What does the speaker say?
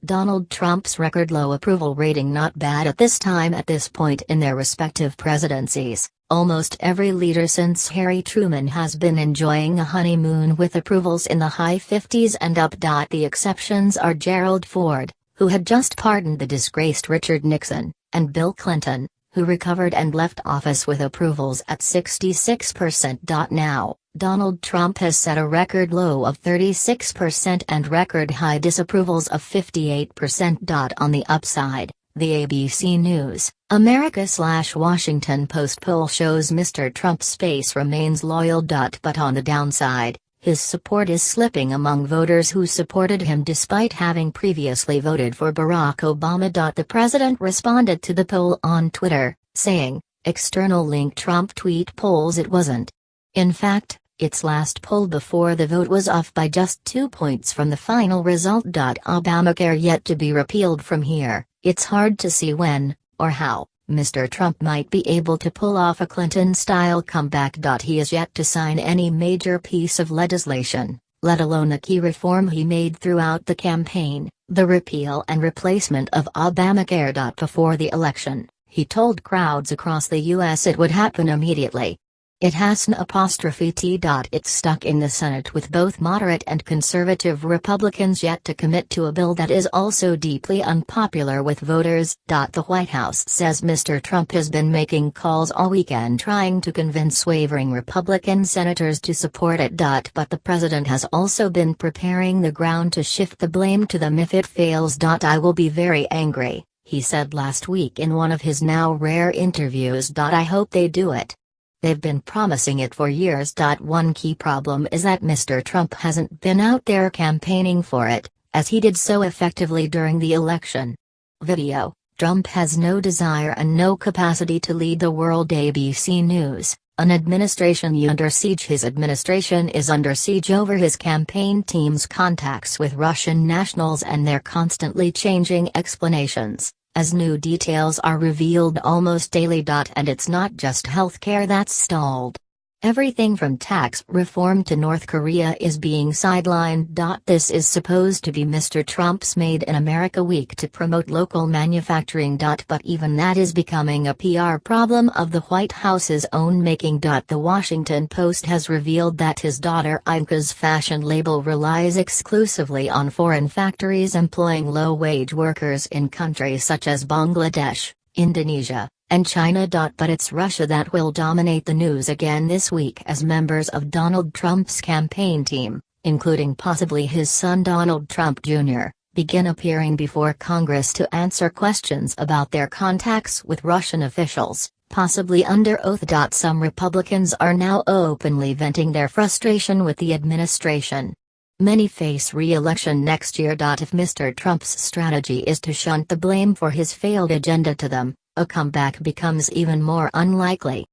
Donald Trump's record low approval rating not bad at this time. At this point in their respective presidencies, almost every leader since Harry Truman has been enjoying a honeymoon with approvals in the high 50s and up. The exceptions are Gerald Ford, who had just pardoned the disgraced Richard Nixon, and Bill Clinton, who recovered and left office with approvals at 66%. Now, Donald Trump has set a record low of 36% and record high disapprovals of 58%. On the upside, the ABC News, America/Washington Post poll shows Mr. Trump's base remains loyal. But on the downside, his support is slipping among voters who supported him despite having previously voted for Barack Obama. The president responded to the poll on Twitter, saying, "External link Trump tweet polls it wasn't. In fact, its last poll before the vote was off by just 2 points from the final result. Obamacare yet to be repealed from here, it's hard to see when, or how, Mr. Trump might be able to pull off a Clinton-style comeback. He is yet to sign any major piece of legislation, let alone a key reform he made throughout the campaign, the repeal and replacement of Obamacare. Before the election, he told crowds across the U.S. it would happen immediately. It hasn't. It's stuck in the Senate with both moderate and conservative Republicans yet to commit to a bill that is also deeply unpopular with voters. The White House says Mr. Trump has been making calls all weekend trying to convince wavering Republican senators to support it. But the president has also been preparing the ground to shift the blame to them if it fails. "I will be very angry," he said last week in one of his now rare interviews. "I hope they do it. They've been promising it for years." One key problem is that Mr. Trump hasn't been out there campaigning for it, as he did so effectively during the election. Video: Trump has no desire and no capacity to lead the world. ABC News, an administration under siege. His administration is under siege over his campaign team's contacts with Russian nationals and their constantly changing explanations, as new details are revealed almost daily. And it's not just healthcare that's stalled. Everything from tax reform to North Korea is being sidelined. This is supposed to be Mr. Trump's Made in America week to promote local manufacturing. But even that is becoming a PR problem of the White House's own making. The Washington Post has revealed that his daughter Imka's fashion label relies exclusively on foreign factories employing low-wage workers in countries such as Bangladesh, Indonesia, and China. But it's Russia that will dominate the news again this week as members of Donald Trump's campaign team, including possibly his son Donald Trump Jr., begin appearing before Congress to answer questions about their contacts with Russian officials, possibly under oath. Some Republicans are now openly venting their frustration with the administration. Many face re-election next year. If Mr. Trump's strategy is to shunt the blame for his failed agenda to them, a comeback becomes even more unlikely.